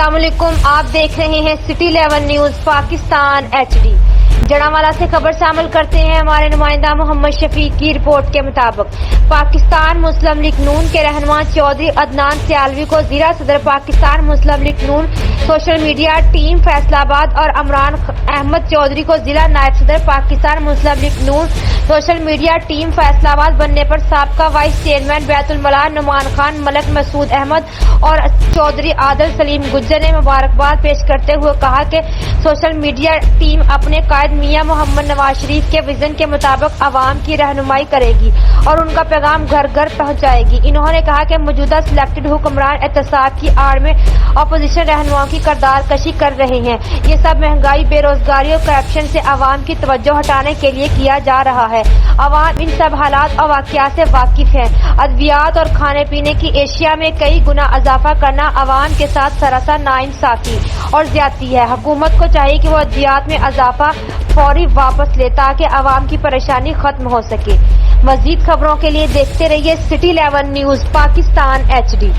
अस्सलाम वालेकुम, आप देख रहे हैं city 11 news Pakistan HD। Jaranwala से खबर शामिल करते हैं हमारे नुमाइंदा मोहम्मद शफीक की रिपोर्ट के मुताबिक पाकिस्तान मुस्लिम लीग नून के रहनुमा चौधरी अदनान सियालवी को ज़िला सदर पाकिस्तान मुस्लिम लीग नून सोशल मीडिया टीम फैसलाबाद और अमरान अहमद चौधरी को जिला नायब सदर पाकिस्तान मुस्लिम लीग नून सोशल मीडिया टीम फैसलाबाद बनने पर साबका वाइस चेयरमैन बैतुल मलाल नुमान खान, मलक मसूद अहमद और चौधरी आदिल सलीम गुज्जर ने मुबारकबाद पेश करते हुए कहा कि सोशल मीडिया टीम अपने कायद मियां मोहम्मद नवाज शरीफ के विजन के मुताबिक आवाम की रहनुमाई करेगी और उनका पैगाम घर घर पहुंचाएगी। इन्होंने कहा कि मौजूदा सिलेक्टेड हुक्मरान एहतसाब की आड़ में अपोजिशन रहनुमाओं की किरदार कशी कर रहे हैं। ये सब महंगाई, बेरोजगारी और करप्शन से आवाम की तवज्जो हटाने के लिए किया जा रहा है। आवाम इन सब हालात और वाक़यात से वाकिफ है। अद्वियात और खाने पीने की एशिया में कई गुना इजाफा करना आवाम के साथ सरासर नाइंसाफी और ज्यादती है। हुकूमत को चाहिए कि वो अद्वियात में इजाफा फौरी वापस ले ताकि आवाम की परेशानी खत्म हो सके। मजीद खबरों के लिए देखते रहिए सिटी 11 न्यूज पाकिस्तान HD।